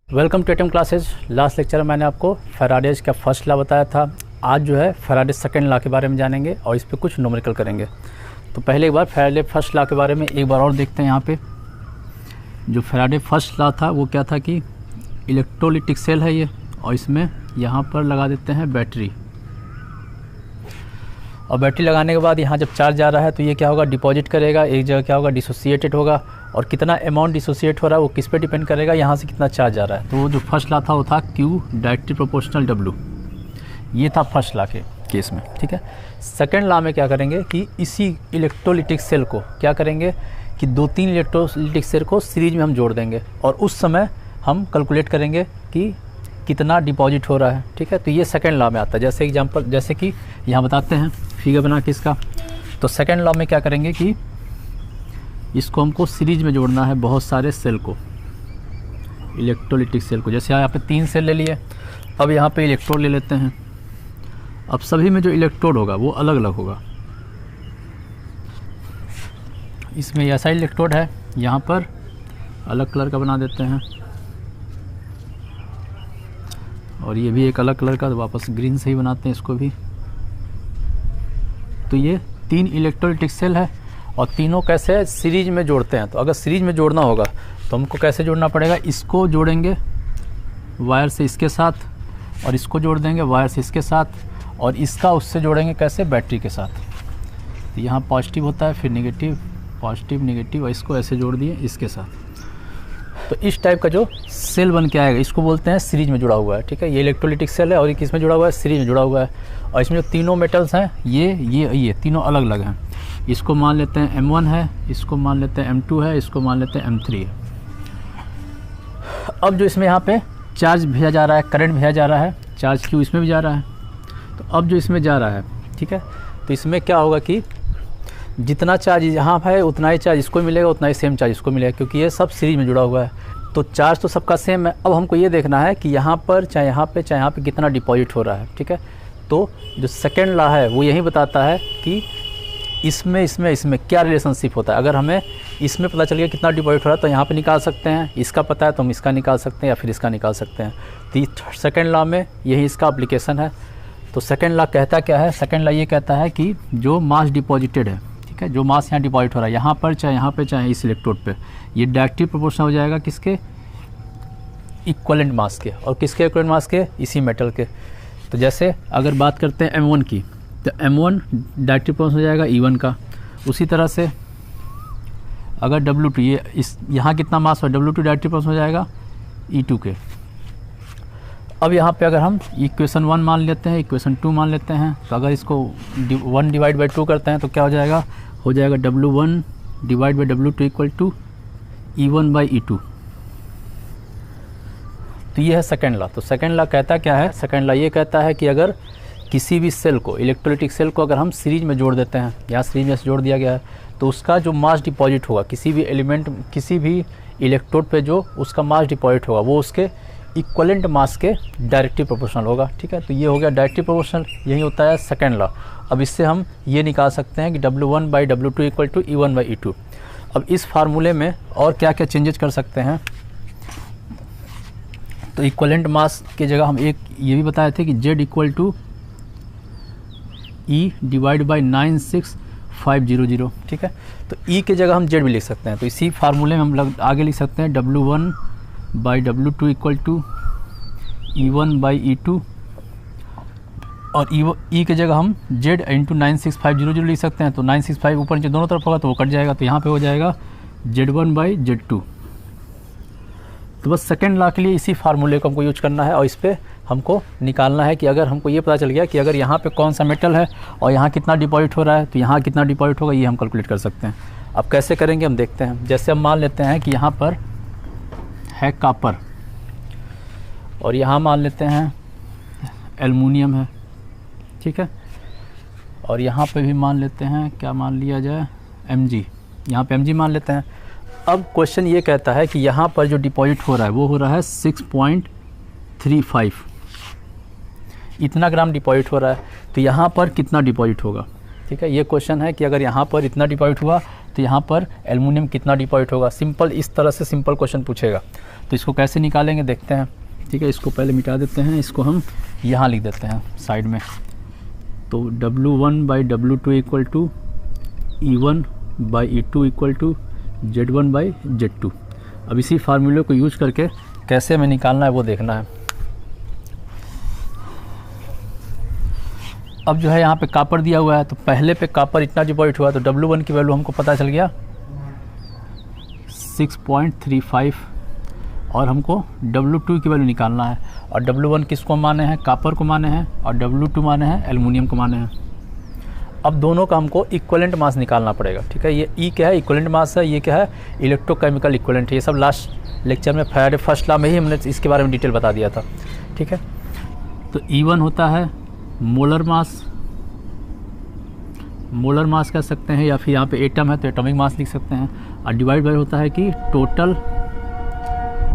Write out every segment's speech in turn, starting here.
Welcome to Atom Classes. Last lecture में मैंने आपको फैराडेज का फर्स्ट लॉ बताया था। आज जो है फैराडेज सेकंड लॉ के बारे में जानेंगे और इस पे कुछ न्यूमेरिकल करेंगे। तो पहले एक बार फैराडे फर्स्ट लॉ के बारे में एक बार और देखते हैं। यहाँ पे जो फैराडे फर्स्ट लॉ था वो क्या था कि इलेक्ट्रोलिटिक सेल है ये, और इसमें यहाँ पर लगा देते हैं बैटरी, और बैटरी लगाने के बाद यहाँ जब चार्ज जा रहा है तो ये क्या होगा, डिपॉजिट करेगा, एक जगह क्या होगा, डिसोसिएटेड होगा, और कितना अमाउंट डिसोसिएट हो रहा है वो किस पे डिपेंड करेगा, यहाँ से कितना चार्ज जा रहा है। तो वो जो फर्स्ट लॉ था वो था Q डायरेक्टली प्रोपोर्शनल W, ये था फर्स्ट लॉ के केस में। ठीक है, सेकेंड लॉ में क्या करेंगे कि इसी इलेक्ट्रोलिटिक सेल को क्या करेंगे कि 2-3 इलेक्ट्रोलिटिक सेल को सीरीज में हम जोड़ देंगे, और उस समय हम कैलकुलेट करेंगे कि कितना डिपॉजिट हो रहा है। ठीक है, तो ये सेकेंड लॉ में आता है। जैसे एग्जांपल, जैसे कि यहाँ बताते हैं फिगर बना के इसका। तो सेकेंड लॉ में क्या करेंगे कि इसको हमको सीरीज में जोड़ना है, बहुत सारे सेल को, इलेक्ट्रोलिटिक सेल को। जैसे यहाँ पे 3 सेल ले लिए, अब यहाँ पे इलेक्ट्रोड ले लेते हैं। अब सभी में जो इलेक्ट्रोड होगा वो अलग अलग होगा। इसमें ऐसा इलेक्ट्रोड है, यहाँ पर अलग कलर का बना देते हैं, और ये भी एक अलग कलर का, तो वापस ग्रीन से ही बनाते हैं इसको भी। तो ये 3 इलेक्ट्रोलिटिक सेल है, और तीनों कैसे सीरीज में जोड़ते हैं। तो अगर सीरीज में जोड़ना होगा तो हमको कैसे जोड़ना पड़ेगा, इसको जोड़ेंगे वायर से इसके साथ, और इसको जोड़ देंगे वायर से इसके साथ, और इसका उससे जोड़ेंगे कैसे, बैटरी के साथ। तो यहाँ पॉजिटिव होता है, फिर नेगेटिव, पॉजिटिव नेगेटिव, और इसको ऐसे जोड़ दिए इसके साथ। तो इस टाइप का जो सेल बन के आएगा इसको बोलते हैं सीरीज में जुड़ा हुआ है। ठीक है, ये इलेक्ट्रोलिटिक सेल है और ये किस में जुड़ा हुआ है, सीरीज में जुड़ा हुआ है। और इसमें जो तीनों मेटल्स हैं ये तीनों अलग अलग हैं। इसको मान लेते हैं M1 है, इसको मान लेते हैं M2 है, इसको मान लेते हैं M3 है। अब जो इसमें यहाँ पे चार्ज भेजा जा रहा है, करंट भेजा जा रहा है, चार्ज Q इसमें भी जा रहा है। तो अब जो इसमें जा रहा है, ठीक है, तो इसमें क्या होगा कि जितना चार्ज यहाँ है उतना ही चार्ज इसको मिलेगा, उतना ही सेम चार्ज इसको मिलेगा, क्योंकि ये सब सीरीज में जुड़ा हुआ है। तो चार्ज तो सबका सेम है। अब हमको ये देखना है कि यहाँ पर चाहे यहाँ पे कितना डिपॉजिट हो रहा है। ठीक है, तो जो सेकेंड लॉ है वो यही बताता है कि इसमें क्या रिलेशनशिप होता है। अगर हमें इसमें पता चल गया कितना डिपॉजिट हो रहा है तो यहाँ पे निकाल सकते हैं, इसका पता है तो हम इसका निकाल सकते हैं या फिर इसका निकाल सकते हैं। तो सेकेंड लॉ में यही इसका एप्लीकेशन है। तो सेकेंड लॉ कहता क्या है, सेकेंड लॉ ये कहता है कि जो मास डिपॉजिटेड है, ठीक है, जो मास यहाँ डिपॉजिट हो रहा है, यहाँ पर चाहे इस इलेक्ट्रोड पे, ये डायरेक्टली प्रोपोर्शनल हो जाएगा किसके, इक्विवेलेंट मास के। और किसके इक्विवेलेंट मास के, इसी मेटल के। तो जैसे अगर बात करते हैं M1 की, तो M1 डायरेक्टली प्रोपोर्शनल हो जाएगा E1 का। उसी तरह से अगर W2, ये यहाँ कितना मास हो, W2 डायरेक्टली प्रोपोर्शनल हो जाएगा E2 के। अब यहाँ पे अगर हम इक्वेशन 1 मान लेते हैं, इक्वेशन 2 मान लेते हैं, तो अगर इसको 1 डिवाइड बाई 2 करते हैं तो क्या हो जाएगा W1 divide by W2 equal to E1 by E2। तो ये है सेकेंड लॉ। तो सेकेंड लॉ कहता क्या है, सेकेंड लॉ ये कहता है कि अगर किसी भी सेल को, इलेक्ट्रोलिटिक सेल को अगर हम सीरीज में जोड़ देते हैं, यहाँ सीरीज में जोड़ दिया गया है, तो उसका जो मास डिपॉजिट होगा किसी भी एलिमेंट, किसी भी इलेक्ट्रोड पे जो उसका मास डिपॉजिट होगा वो उसके इक्विवेलेंट मास के डायरेक्टली प्रोपोर्शनल होगा। ठीक है, तो ये हो गया डायरेक्टली प्रोपोर्शनल, यही होता है सेकेंड लॉ। अब इससे हम ये निकाल सकते हैं कि W1 by W2 equal to E1 by E2। अब इस फार्मूले में और क्या क्या चेंजेस कर सकते हैं, तो इक्विवेलेंट मास की जगह हम एक ये भी बताए थे कि Z equal to E divide by 96500। ठीक है, तो E की जगह हम Z भी लिख सकते हैं। तो इसी फार्मूले में हम आगे लिख सकते हैं W1 by W2 equal to E1 by E2, और E की जगह हम Z इंटू 96500 लिख सकते हैं। तो 965 ऊपर नीचे दोनों तरफ होगा तो वो कट जाएगा, तो यहाँ पे हो जाएगा Z1 बाई Z2। तो बस सेकेंड लॉ के लिए इसी फार्मूले को हमको यूज करना है, और इस पर हमको निकालना है कि अगर हमको ये पता चल गया कि अगर यहाँ पे कौन सा मेटल है और यहाँ कितना डिपॉजिट हो रहा है, तो यहाँ कितना डिपॉजिट होगा ये हम कैलकुलेट कर सकते हैं। अब कैसे करेंगे हम देखते हैं। जैसे हम मान लेते हैं कि यहाँ पर है कॉपर, और यहाँ मान लेते हैं एल्युमिनियम है। ठीक है, और यहाँ पे भी मान लेते हैं, क्या मान लिया जाए, Mg, यहाँ पे Mg मान लेते हैं। अब क्वेश्चन ये कहता है कि यहाँ पर जो डिपॉजिट हो रहा है वो हो रहा है 6.35, इतना ग्राम डिपॉजिट हो रहा है। तो यहाँ पर कितना डिपॉजिट होगा, ठीक है, ये क्वेश्चन है कि अगर यहाँ पर इतना डिपॉजिट हुआ तो यहाँ पर एल्युमिनियम कितना डिपॉजिट होगा। सिंपल इस तरह से सिंपल क्वेश्चन पूछेगा। तो इसको कैसे निकालेंगे देखते हैं, ठीक है। इसको पहले मिटा देते हैं, इसको हम यहाँ लिख देते हैं साइड में। तो W1/W2 equal to E1/E2 equal to Z1/Z2। अब इसी फार्मूले को यूज करके कैसे हमें निकालना है वो देखना है। अब जो है यहाँ पे कॉपर दिया हुआ है, तो पहले पे कॉपर इतना डिपॉजिट हुआ, तो W1 की वैल्यू हमको पता चल गया 6.35 और हमको W2 की वैल्यू निकालना है। और W1 किसको माने हैं, कॉपर को माने हैं, और W2 माने हैं एल्युमिनियम को माने हैं। अब दोनों का हमको इक्विवेलेंट मास निकालना पड़ेगा, ठीक है। ये E क्या है, इक्विवेलेंट मास है, ये क्या है, इलेक्ट्रोकेमिकल इक्विवेलेंट। ये सब लास्ट लेक्चर में फैराडे फर्स्ट लॉ में ही हमने इसके बारे में डिटेल बता दिया था, ठीक है। तो E1 होता है मोलर मास, मोलर मास कह सकते हैं, या फिर यहाँ पे एटम है तो एटॉमिक मास लिख सकते हैं। और डिवाइड बाय होता है कि total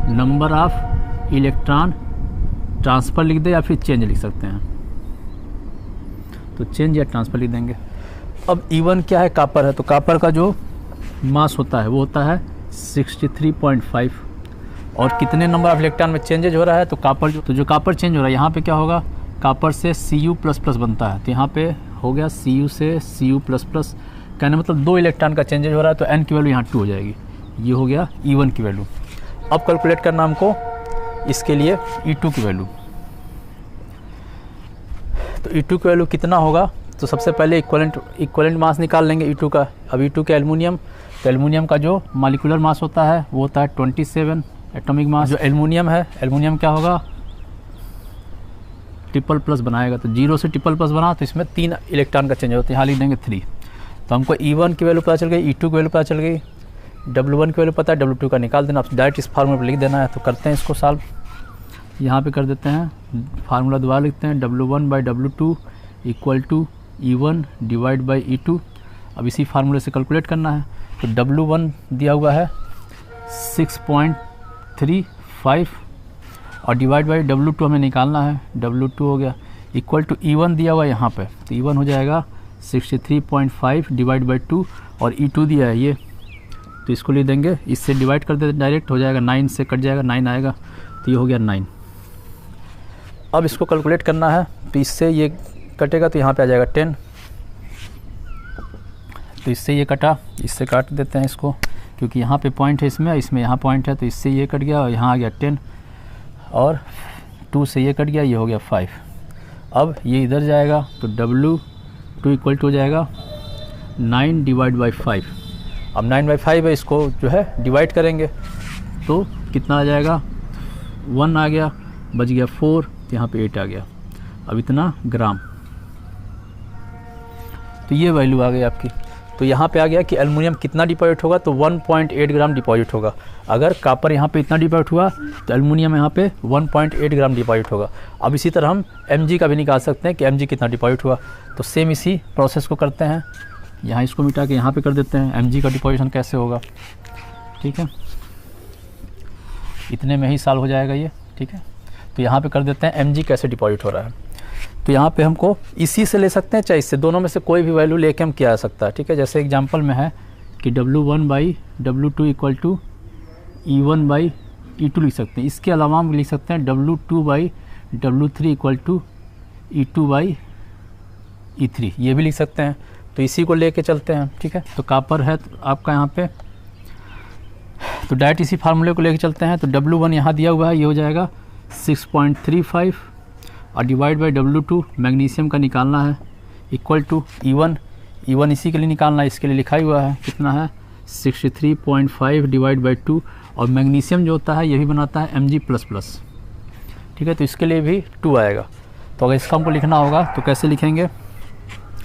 number of electron transfer लिख दे, या फिर चेंज लिख सकते हैं, तो चेंज या ट्रांसफ़र लिख देंगे। अब E1 क्या है, कॉपर है, तो कॉपर का जो मास होता है वो होता है 63.5। और कितने नंबर ऑफ इलेक्ट्रॉन में चेंजेज हो रहा है, तो कॉपर जो कॉपर चेंज हो रहा है, यहाँ पे क्या होगा, कॉपर से Cu++ बनता है, तो यहाँ पे हो गया Cu से Cu++। कहने मतलब 2 इलेक्ट्रॉन का चेंजेज हो रहा है, तो N की वैल्यू यहाँ 2 हो जाएगी। ये हो गया E1 की वैल्यू। अब कैलकुलेट करना हमको इसके लिए E2 की वैल्यू। तो E2 की वैल्यू कितना होगा, तो सबसे पहले इक्विवेलेंट मास निकाल लेंगे E2 का। अब E2 का एल्युमिनियम, तो एल्युमिनियम का जो मॉलिक्यूलर मास होता है वो होता है 27 एटॉमिक मास। जो एल्युमिनियम है, एल्युमिनियम क्या होगा, ट्रिपल+ बनाएगा, तो 0 से ट्रिपल+ बना, तो इसमें 3 इलेक्ट्रॉन का चेंज होता है, यहाँ लिख देंगे 3। तो हमको E1 की वैल्यू पता चल गई, E2 की वैल्यू पता चल गई, W1 की वैल्यू पता है, W2 का निकाल देना। अब डायरेक्ट इस फार्मूले पर लिख देना है। तो करते हैं इसको सॉल्व, यहाँ पे कर देते हैं, फार्मूला दोबारा लिखते हैं, W1/W2 equal to E1 divide by E2। अब इसी फार्मूले से कैलकुलेट करना है। तो W1 दिया हुआ है 6.35 और डिवाइड बाई W2 हमें निकालना है, W2 हो गया इक्वल टू E1 दिया हुआ है यहाँ पे, तो E1 हो जाएगा 63.5 डिवाइड बाई 2, और E2 दिया है ये, तो इसको ले देंगे, इससे डिवाइड कर देते डायरेक्ट हो जाएगा, 9 से कट जाएगा, 9 आएगा, तो ये हो गया 9। अब इसको कैलकुलेट करना है, तो इससे ये कटेगा तो यहाँ पे आ जाएगा 10। तो इससे ये कटा, इससे काट देते हैं इसको, क्योंकि यहाँ पे पॉइंट है, इसमें यहाँ पॉइंट है, तो इससे ये कट गया और यहाँ आ गया 10, और 2 से ये कट गया, ये हो गया 5। अब ये इधर जाएगा, तो W2 इक्वल टू हो जाएगा 9 डिवाइड बाई 5। अब 9/5 है, इसको जो है डिवाइड करेंगे, तो कितना आ जाएगा, 1 आ गया, बच गया 4, तो यहाँ पे 8 आ गया। अब इतना ग्राम, तो ये वैल्यू आ गई आपकी। तो यहाँ पे आ गया कि एल्युमिनियम कितना डिपॉजिट होगा, तो 1.8 ग्राम डिपॉजिट होगा। अगर कॉपर यहाँ पे इतना डिपॉजिट हुआ, तो एल्युमिनियम यहाँ पे 1.8 ग्राम डिपॉजिट होगा। अब इसी तरह हम Mg का भी निकाल सकते हैं कि Mg कितना डिपॉजिट हुआ। तो सेम इसी प्रोसेस को करते हैं, यहाँ इसको मिटा के यहाँ पे कर देते हैं, Mg का डिपॉजिशन कैसे होगा, ठीक है, इतने में ही सॉल्व हो जाएगा ये, ठीक है। तो यहाँ पे कर देते हैं Mg कैसे डिपॉजिट हो रहा है। तो यहाँ पे हमको इसी से ले सकते हैं, चाहे इससे, दोनों में से कोई भी वैल्यू लेके हम किया जा सकता है, ठीक है। जैसे एग्जांपल में है कि W1/W2 इक्वल टू E1/E2 लिख सकते हैं। इसके अलावा हम लिख सकते हैं W2/W3 इक्वल टू E2/E3, ये भी लिख सकते हैं। तो इसी को लेके चलते हैं, ठीक है। तो कॉपर है तो आपका यहाँ पे, तो डायरेक्ट इसी फार्मूले को लेके चलते हैं। तो W1 यहाँ दिया हुआ है, ये हो जाएगा 6.35 और डिवाइड बाई W2 मैग्नीशियम का निकालना है इक्वल टू E1 इसी के लिए निकालना है, इसके लिए लिखा ही हुआ है, कितना है 63.5 डिवाइड बाई 2, और मैग्नीशियम जो होता है ये भी बनाता है Mg++, ठीक है। तो इसके लिए भी 2 आएगा। तो अगर इसका हमको लिखना होगा तो कैसे लिखेंगे,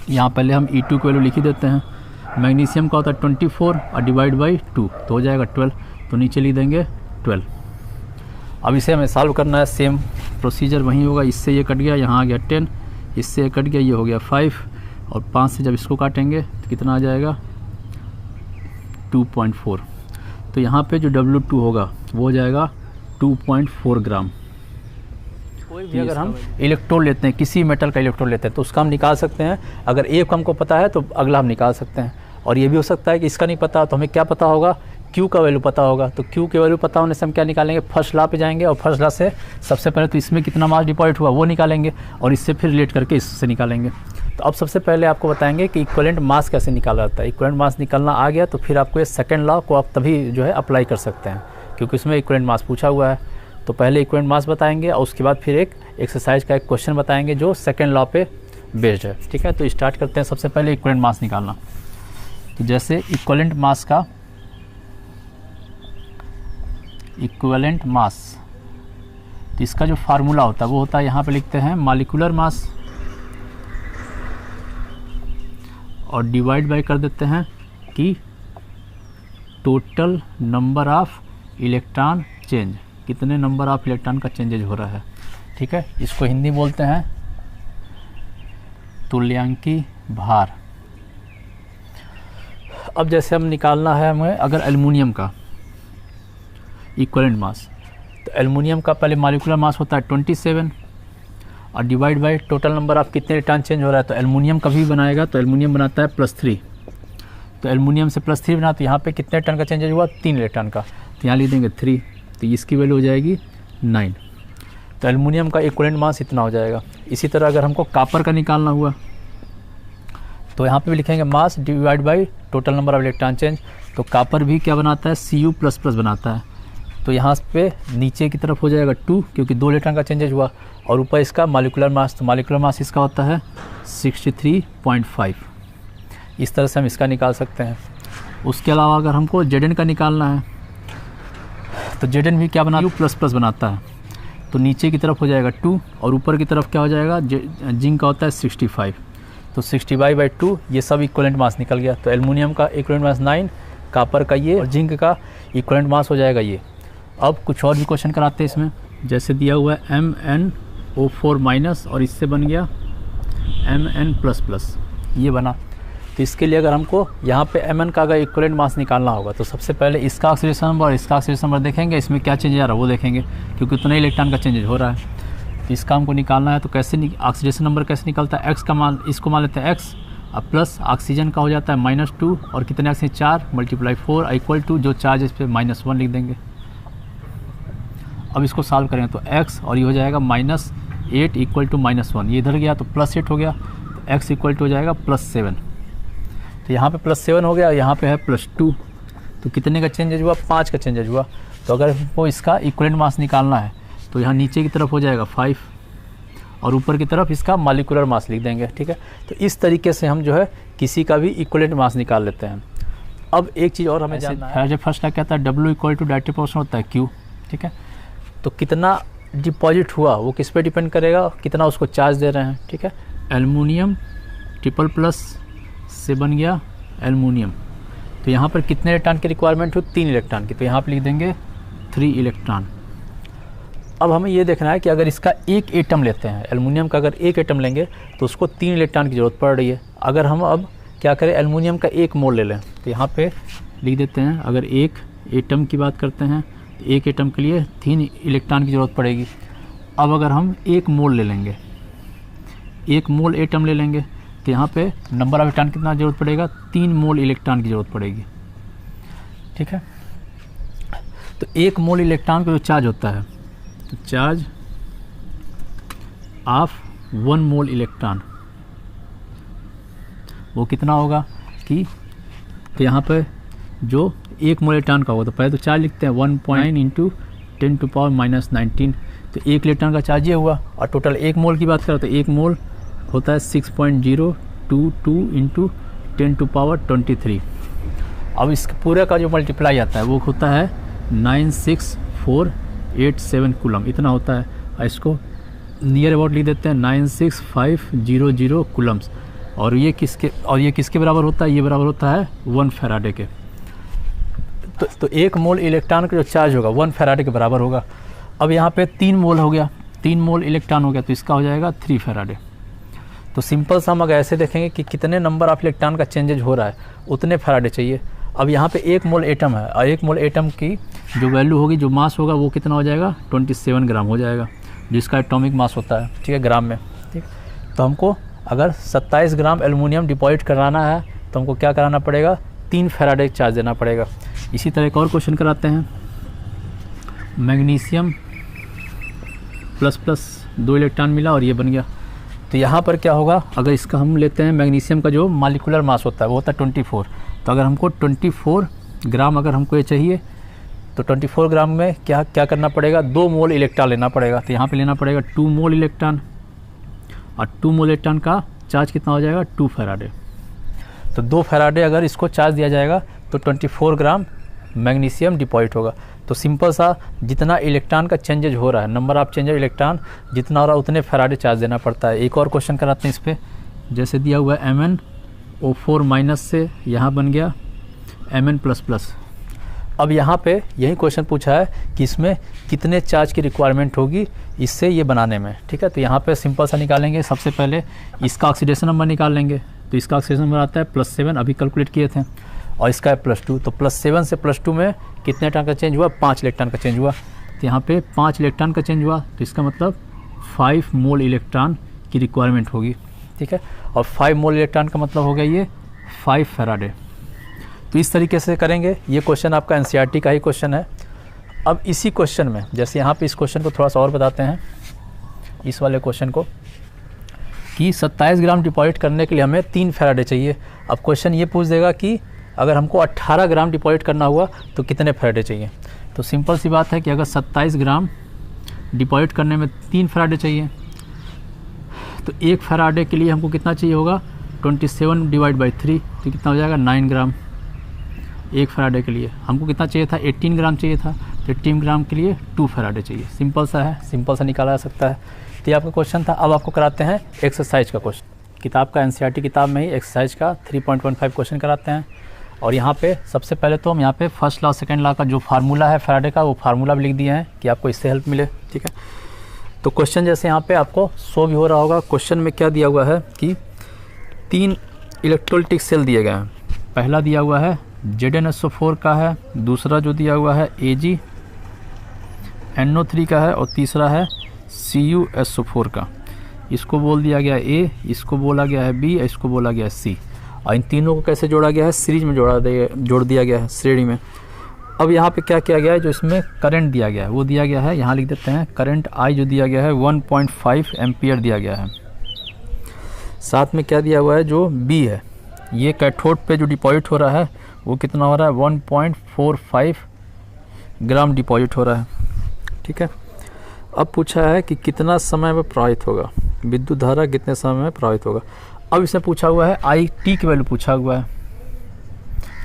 यहाँ पहले हम E2 की वैल्यू लिख ही देते हैं। मैग्नीशियम का होता है 24 और डिवाइड बाई 2, तो हो जाएगा 12, तो नीचे लिख देंगे 12। अब इसे हमें सॉल्व करना है, सेम प्रोसीजर वही होगा। इससे ये कट गया, यहाँ आ गया 10, इससे ये कट गया, ये हो गया 5, और 5 से जब इसको काटेंगे तो कितना आ जाएगा 2.4। तो यहाँ पे जो W2 होगा वो हो जाएगा 2.4 ग्राम। कोई भी अगर हम इलेक्ट्रोड लेते हैं, किसी मेटल का इलेक्ट्रोड लेते हैं, तो उसका हम निकाल सकते हैं। अगर एक हमको पता है तो अगला हम निकाल सकते हैं। और ये भी हो सकता है कि इसका नहीं पता, तो हमें क्या पता होगा, क्यू का वैल्यू पता होगा। तो क्यू के वैल्यू पता होने से हम क्या निकालेंगे, फर्स्ट लॉ पे जाएंगे और फर्स्ट लॉ से सबसे पहले तो इसमें कितना मास डिपॉजिट हुआ वो निकालेंगे और इससे फिर रिलेट करके इससे निकालेंगे। तो अब सबसे पहले आपको बताएंगे कि इक्विवेलेंट मास कैसे निकाला जाता है। इक्विवेलेंट मास निकालना आ गया तो फिर आपको ये सेकंड लॉ को आप तभी जो है अप्लाई कर सकते हैं, क्योंकि उसमें इक्विवेलेंट मास पूछा हुआ है। तो पहले इक्विवेलेंट मास बताएंगे और उसके बाद फिर एक एक्सरसाइज का एक क्वेश्चन बताएंगे जो सेकंड लॉ पे बेस्ड है। ठीक है, तो स्टार्ट करते हैं सबसे पहले इक्विवेलेंट मास निकालना। तो जैसे इक्विवेलेंट मास, तो इसका जो फार्मूला होता है वो होता है, यहाँ पे लिखते हैं मॉलिक्यूलर मास और डिवाइड बाय कर देते हैं कि total number of electron change, कितने नंबर ऑफ इलेक्ट्रॉन का चेंजेज हो रहा है। ठीक है, इसको हिंदी बोलते हैं तुल्यांकी भार। अब जैसे हम निकालना है हमें अगर एल्युमिनियम का इक्विवेलेंट मास, तो एल्युमिनियम का पहले मॉलिक्यूलर मास होता है 27 और divide by total number of कितने इलेक्ट्रॉन चेंज हो रहा है। तो एल्युमिनियम कभी बनाएगा तो एल्युमिनियम बनाता है +3, तो एल्युमिनियम से +3 बना, तो यहाँ पे कितने टन का चेंजेज हुआ, 3 इलेक्ट्रॉन का, तो यहाँ लिख देंगे 3, तो इसकी वैल्यू हो जाएगी 9। तो एल्युमिनियम का इक्विवेलेंट मास इतना हो जाएगा। इसी तरह अगर हमको कॉपर का निकालना हुआ तो यहाँ पे भी लिखेंगे mass divide by total number of electron change. तो कॉपर भी क्या बनाता है, Cu++ बनाता है, तो यहाँ पे नीचे की तरफ हो जाएगा 2, क्योंकि 2 इलेक्ट्रॉन का चेंजेज हुआ, और ऊपर इसका मॉलिक्यूलर मास, तो मॉलिक्यूलर मास इसका होता है 63.5। इस तरह से हम इसका निकाल सकते हैं। उसके अलावा अगर हमको Zn का निकालना है तो Zn भी क्या बना, Cu++ बनाता है, तो नीचे की तरफ हो जाएगा 2 और ऊपर की तरफ क्या हो जाएगा, जिंक का होता है 65, तो 65/2 ये सब इक्विवेलेंट मास निकल गया। तो एल्युमिनियम का इक्विवेलेंट मास 9, कॉपर का ये और जिंक का इक्विवेलेंट मास हो जाएगा ये। अब कुछ और भी क्वेश्चन कराते हैं इसमें, जैसे दिया हुआ है MnO4- और इससे बन गया Mn++, ये बना। तो इसके लिए अगर हमको यहाँ पे Mn का अगर इक्विवेलेंट मास निकालना होगा तो सबसे पहले इसका ऑक्सीडेशन नंबर और इसका ऑक्सीडेशन नंबर देखेंगे, इसमें क्या चेंज आ रहा है वो देखेंगे, क्योंकि उतना ही इलेक्ट्रॉन का चेंजेज हो रहा है। तो इसका हमको निकालना है, तो कैसे ऑक्सीडेशन नंबर कैसे निकलता है, x का मान, इसको मान लेते हैं x, अब प्लस ऑक्सीजन का हो जाता है -2 और कितने ऑक्सीजन 4 × 4 इक्वल टू जो चार्ज इस पर -1 लिख देंगे। अब इसको सॉल्व करें तो x और ये हो जाएगा -8 इक्वल टू -1, ये इधर गया तो +8 हो गया, तो x इक्वल टू हो जाएगा +7। तो यहाँ पे +7 हो गया, यहाँ पे है +2, तो कितने का चेंजेज हुआ, 5 का चेंजेज हुआ। तो अगर हमको इसका इक्विवेलेंट मास निकालना है तो यहाँ नीचे की तरफ हो जाएगा 5 और ऊपर की तरफ इसका मॉलिक्यूलर मास लिख देंगे। ठीक है, तो इस तरीके से हम जो है किसी का भी इक्विवेलेंट मास निकाल लेते हैं। अब एक चीज़ और हमें जानना है, फर्स्ट क्या कहता है, W = डायरेक्ट प्रोपोर्शनल होता है Q। ठीक है, तो कितना डिपॉजिट हुआ वो किस पे डिपेंड करेगा, कितना उसको चार्ज दे रहे हैं। ठीक है, एल्युमिनियम ट्रिपल+ से बन गया एल्युमिनियम, तो यहाँ पर कितने इलेक्ट्रॉन की रिक्वायरमेंट हुई, 3 इलेक्ट्रॉन की, तो यहाँ पर लिख देंगे 3 इलेक्ट्रॉन। अब हमें ये देखना है कि अगर इसका एक एटम लेते हैं, एल्युमिनियम का अगर एक एटम लेंगे तो उसको 3 इलेक्ट्रॉन की ज़रूरत पड़ रही है। अगर हम अब क्या करें, एल्युमिनियम का 1 मोल ले लें, तो यहाँ पे लिख देते हैं, अगर एक एटम की बात करते हैं तो एक एटम के लिए 3 इलेक्ट्रॉन की ज़रूरत पड़ेगी। अब अगर हम 1 मोल ले लेंगे, 1 मोल एटम ले लेंगे, तो यहाँ पे नंबर ऑफ इलेक्ट्रॉन कितना ज़रूरत पड़ेगा, 3 मोल इलेक्ट्रॉन की ज़रूरत पड़ेगी। ठीक है, तो 1 मोल इलेक्ट्रॉन का जो चार्ज होता है, तो चार्ज ऑफ 1 मोल इलेक्ट्रॉन वो कितना होगा कि, तो यहाँ पे जो 1 मोल इलेक्ट्रॉन का होगा, तो पहले तो चार्ज लिखते हैं 1.9 × 10⁻⁻19, तो 1 इलेक्ट्रॉन का चार्ज ये हुआ। और टोटल 1 मोल की बात करें तो 1 मोल होता है 6.022 × 10⁻23। अब इस पूरे का जो मल्टीप्लाई आता है वो होता है 96487 कूलम, इतना होता है। और इसको नियर अबाउट लिख देते हैं 96500 कूलम्स। और ये किसके बराबर होता है, ये बराबर होता है 1 फैराडे के। तो 1 मोल इलेक्ट्रॉन का जो चार्ज होगा 1 फैराडे के बराबर होगा। अब यहाँ पे 3 मोल हो गया, 3 मोल इलेक्ट्रॉन हो गया, तो इसका हो जाएगा 3 फैराडे। तो सिंपल सा हम अगर ऐसे देखेंगे कि कितने नंबर ऑफ इलेक्ट्रॉन का चेंजेज हो रहा है उतने फैराडे चाहिए। अब यहाँ पे 1 मोल एटम है और 1 मोल एटम की जो वैल्यू होगी, जो मास होगा वो कितना हो जाएगा, 27 ग्राम हो जाएगा, जिसका एटॉमिक मास होता है। ठीक है, ग्राम में। ठीक, तो हमको अगर 27 ग्राम एल्युमिनियम डिपॉजिट कराना है तो हमको क्या कराना पड़ेगा, 3 फैराडे चार्ज देना पड़ेगा। इसी तरह एक और क्वेश्चन कराते हैं, मैग्नीशियम प्लस प्लस 2 इलेक्ट्रॉन मिला और ये बन गया। तो यहाँ पर क्या होगा, अगर इसका हम लेते हैं मैग्नीशियम का जो मॉलिक्यूलर मास होता है वो होता है 24। तो अगर हमको 24 ग्राम अगर हमको ये चाहिए तो 24 ग्राम में क्या क्या करना पड़ेगा, 2 मोल इलेक्ट्रॉन लेना पड़ेगा। तो यहाँ पे लेना पड़ेगा 2 मोल इलेक्ट्रॉन, और 2 मोल इलेक्ट्रॉन का चार्ज कितना हो जाएगा, 2 फैराडे। तो 2 फैराडे अगर इसको चार्ज दिया जाएगा तो 24 ग्राम मैग्नीशियम डिपॉजिट होगा। तो सिंपल सा, जितना इलेक्ट्रॉन का चेंजेज हो रहा है, number of change of electron जितना हो रहा है उतने फैराडे चार्ज देना पड़ता है। एक और क्वेश्चन कराते हैं इस पर, जैसे दिया हुआ है MnO4 माइनस से यहाँ बन गया Mn++। अब यहाँ पे यही क्वेश्चन पूछा है कि इसमें कितने चार्ज की रिक्वायरमेंट होगी इससे ये बनाने में, ठीक है। तो यहाँ पे सिंपल सा निकालेंगे, सबसे पहले इसका ऑक्सीडेशन नंबर निकाल लेंगे। तो इसका ऑक्सीडेशन नंबर आता है +7, अभी कैलकुलेट किए थे, और इसका है +2। तो +7 से +2 में कितने इलेक्ट्रॉन का चेंज हुआ, 5 इलेक्ट्रॉन का चेंज हुआ। तो यहाँ पे 5 इलेक्ट्रॉन का चेंज हुआ, तो इसका मतलब 5 मोल इलेक्ट्रॉन की रिक्वायरमेंट होगी, ठीक है। और 5 मोल इलेक्ट्रॉन का मतलब हो गया ये 5 फैराडे। तो इस तरीके से करेंगे। ये क्वेश्चन आपका एनसीईआरटी का ही क्वेश्चन है। अब इसी क्वेश्चन में जैसे यहाँ पे इस क्वेश्चन को थोड़ा सा और बताते हैं, इस वाले क्वेश्चन को, कि 27 ग्राम डिपॉजिट करने के लिए हमें 3 फैराडे चाहिए। अब क्वेश्चन ये पूछ देगा कि अगर हमको 18 ग्राम डिपॉजिट करना हुआ तो कितने फैराडे चाहिए। तो सिंपल सी बात है कि अगर 27 ग्राम डिपॉजिट करने में 3 फैराडे चाहिए तो 1 फैराडे के लिए हमको कितना चाहिए होगा, 27 डिवाइड बाई 3, तो कितना हो जाएगा 9 ग्राम। 1 फैराडे के लिए हमको कितना चाहिए था, 18 ग्राम चाहिए था, तो 18 ग्राम के लिए 2 फैराडे चाहिए। सिंपल सा है, सिंपल सा निकाला जा सकता है। तो ये आपका क्वेश्चन था। अब आपको कराते हैं एक्सरसाइज का क्वेश्चन, किताब का एनसीईआरटी किताब में ही एक्सरसाइज का 3.15 क्वेश्चन कराते हैं। और यहाँ पे सबसे पहले तो हम यहाँ पे फर्स्ट लॉ सेकंड लॉ का जो फार्मूला है फैराडे का, वो फार्मूला भी लिख दिए हैं कि आपको इससे हेल्प मिले, ठीक है। तो क्वेश्चन जैसे यहाँ पे आपको शो भी हो रहा होगा, क्वेश्चन में क्या दिया हुआ है कि 3 इलेक्ट्रोलाइटिक सेल दिए गए हैं। पहला दिया हुआ है ZnSO4 का है, दूसरा जो दिया हुआ है AgNO3 का है, और तीसरा है CuSO4 का। इसको बोल दिया गया है A, इसको बोला गया है B, इसको बोला गया है C। और इन तीनों को कैसे जोड़ा गया है, सीरीज में जोड़ दिया गया है, श्रेणी में। अब यहाँ पे क्या किया गया है, जो इसमें करंट दिया गया है वो दिया गया है, यहाँ लिख देते हैं करंट I जो दिया गया है 1.5 एम्पियर दिया गया है। साथ में क्या दिया हुआ है, जो B है, ये कैथोड पे जो डिपॉजिट हो रहा है वो कितना हो रहा है, 1.45 ग्राम डिपॉजिट हो रहा है, ठीक है। अब पूछा है कि कितना समय में प्रवाहित होगा, विद्युत धारा कितने समय में प्रवाहित होगा। अब इसमें पूछा हुआ है IT की वैल्यू पूछा हुआ है,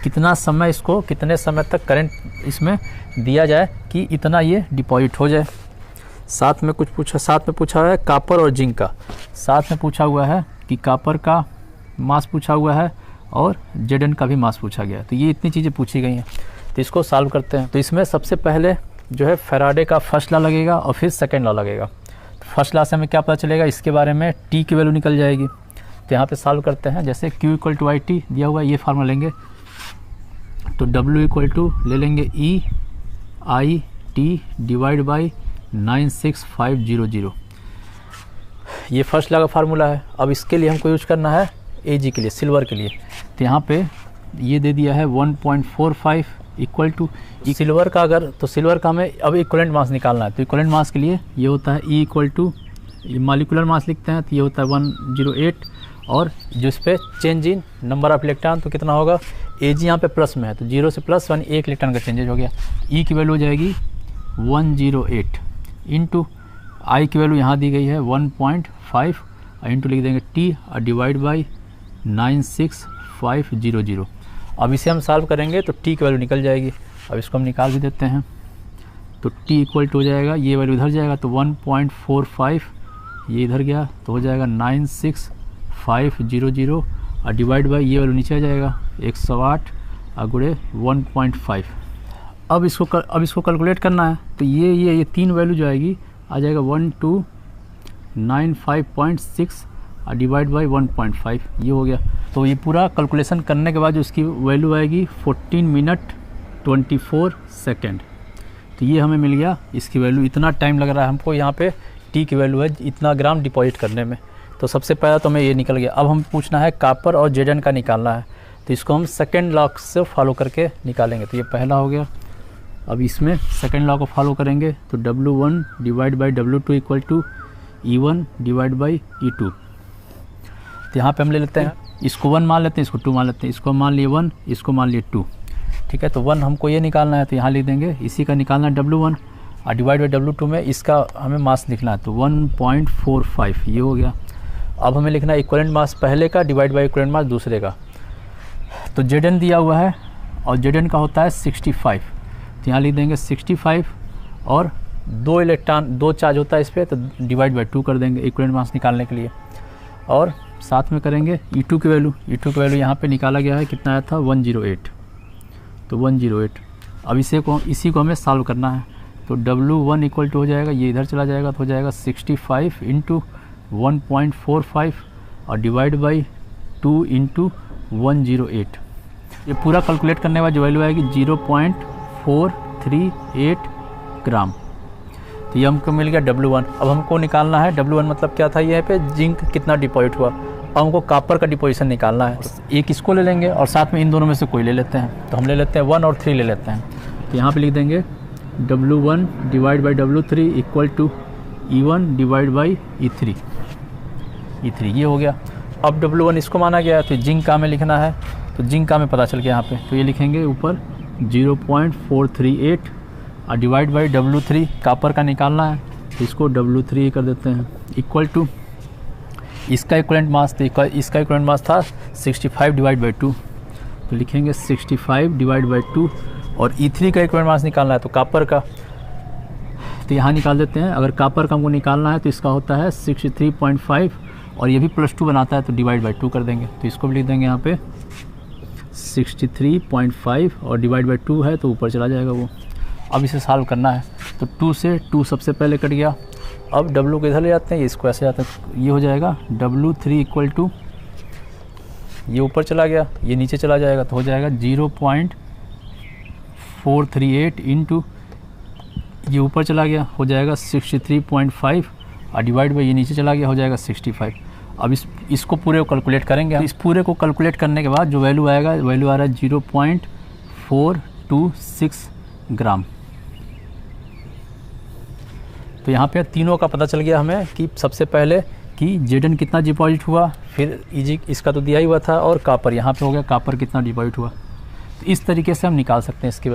कितना समय, इसको कितने समय तक करंट इसमें दिया जाए कि इतना ये डिपॉजिट हो जाए। साथ में पूछा है कॉपर और जिंक का, साथ में पूछा हुआ है कि कॉपर का मास पूछा हुआ है और Zn का भी मास पूछा गया है। तो ये इतनी चीज़ें पूछी गई हैं, तो इसको सॉल्व करते हैं। तो इसमें सबसे पहले जो है फैराडे का फर्स्ट लॉ लगेगा और फिर सेकंड लॉ लगेगा। तो फर्स्ट लॉ से हमें क्या पता चलेगा, इसके बारे में T की वैल्यू निकल जाएगी। तो यहाँ पे सॉल्व करते हैं, जैसे Q = IT दिया हुआ है, ये फार्मूला लेंगे। तो W = ले लेंगे EIT डिवाइड बाई 96500। ये फर्स्ट लॉ का फार्मूला है। अब इसके लिए हमको यूज करना है Ag के लिए, सिल्वर के लिए। तो यहाँ पे ये दे दिया है 1.45 इक्वल टू सिल्वर का, अगर तो सिल्वर का हमें अब इक्वलेंट मास निकालना है। तो इक्वलेंट मास के लिए ये होता है E = ये मॉलिक्यूलर मास लिखते हैं, तो ये होता है 108, और जो इस पर change in number of electron, तो कितना होगा, Ag यहाँ पे प्लस में है तो 0 से प्लस 1 1 इलेक्ट्रॉन का चेंजेज हो गया। E की वैल्यू हो जाएगी 108 इंटू I की वैल्यू यहाँ दी गई है 1.5, इंटू लिख देंगे T और डिवाइड बाई 96500। अब इसे हम सॉल्व करेंगे तो T की वैल्यू निकल जाएगी। अब इसको हम निकाल भी देते हैं, तो T = हो जाएगा, ये वैल्यू इधर जाएगा तो 1.45, ये इधर गया तो हो जाएगा 96500, और डिवाइड बाई ये वैल्यू नीचे आ जाएगा 108 और गुणे 1.5। अब इसको कैलकुलेट करना है, तो ये 3 वैल्यू जो आएगी आ जाएगा 1295.6 और डिवाइड बाई 1.5, ये हो गया। तो ये पूरा कैलकुलेशन करने के बाद जो इसकी वैल्यू आएगी 14 मिनट 24 सेकेंड। तो ये हमें मिल गया, इसकी वैल्यू। इतना टाइम लग रहा है हमको, यहाँ पे T की वैल्यू है इतना ग्राम डिपॉजिट करने में। तो सबसे पहला तो हमें ये निकल गया। अब हम पूछना है कॉपर और Zn का निकालना है। तो इसको हम सेकेंड लॉ से फॉलो करके निकालेंगे। तो ये पहला हो गया। अब इसमें सेकेंड लॉ को फॉलो करेंगे तो W1 divide by W2 equal to E1 divide by E2। तो यहाँ पे हम ले लेते हैं, इसको 1 मान लेते हैं, इसको 2 मान लेते हैं, इसको मान लिए 1, इसको मान लिए 2। ठीक है, तो 1 हमको ये निकालना है तो यहाँ लिख देंगे, इसी का निकालना है W1 और डिवाइड बाई W2 में इसका हमें मास लिखना है तो 1.45 ये हो गया। अब हमें लिखना है इक्विवेलेंट मास पहले का डिवाइड बाई इक्विवेलेंट मास दूसरे का। तो Zn दिया हुआ है और Zn का होता है 65, तो यहाँ लिख देंगे 65 और 2 इलेक्ट्रॉन 2 चार्ज होता है इस पर, तो डिवाइड बाई 2 कर देंगे इक्विवेलेंट मास निकालने के लिए। और साथ में करेंगे E2 की वैल्यू, E2 की वैल्यू यहाँ पे निकाला गया है, कितना आया था 108, तो 108। अब इसी को हमें सॉल्व करना है तो W1 इक्वल टू हो जाएगा, ये इधर चला जाएगा तो हो जाएगा 65 इंटू 1.45 और डिवाइड बाई 2 इंटू 108। ये पूरा कैलकुलेट करने के बाद जो वैल्यू आएगी 0.438 ग्राम। तो ये हमको मिल गया W1। अब हमको निकालना है W1 मतलब क्या था, यहाँ पे जिंक कितना डिपॉजिट हुआ। अब हमको कॉपर का डिपोजिशन निकालना है, एक इसको ले लेंगे और साथ में इन दोनों में से कोई ले लेते हैं। तो हम ले लेते हैं 1 और 3 ले लेते हैं। तो यहाँ पे लिख देंगे W1 divide by W3 equal to E1 divide by E3 ये हो गया। अब W1 इसको माना गया है तो जिंक का हमें लिखना है, तो जिंक का हमें पता चल गया यहाँ पे, तो ये लिखेंगे ऊपर 0.438 और डिवाइड बाई W3 कॉपर का निकालना है तो इसको W3 कर देते हैं इक्वल टू इसका इक्विवेलेंट मास, तो इसका इक्विवेलेंट मास था 65 डिवाइड बाई 2, तो लिखेंगे 65 डिवाइड बाई 2 और E3 का इक्विवेलेंट मास निकालना है तो कॉपर का, तो यहाँ निकाल देते हैं। अगर कॉपर का हमको निकालना है तो इसका होता है 63.5 और ये भी +2 बनाता है तो डिवाइड बाई 2 कर देंगे, तो इसको भी लिख देंगे यहाँ पे 63.5 और डिवाइड बाई 2 है तो ऊपर चला जाएगा वो। अब इसे सॉल्व करना है तो 2 से 2 सबसे पहले कट गया। अब W को इधर ले जाते हैं, इसको ऐसे जाते हैं, ये हो जाएगा W3 इक्वल टू ये ऊपर चला गया, ये नीचे चला जाएगा तो हो जाएगा 0.438 इंटू ये ऊपर चला गया हो जाएगा 63.5 और डिवाइड बाई ये नीचे चला गया हो जाएगा 65। अब इसको पूरे को कैलकुलेट करेंगे। इस पूरे को कैलकुलेट करने के बाद जो वैल्यू आएगा, वैल्यू आ रहा है 0.426 ग्राम। तो यहाँ पे तीनों का पता चल गया हमें कि सबसे पहले कि Zn कितना डिपॉजिट हुआ, फिर Eg इसका तो दिया ही हुआ था, और कॉपर यहाँ पे हो गया कॉपर कितना डिपॉजिट हुआ। तो इस तरीके से हम निकाल सकते हैं इसकी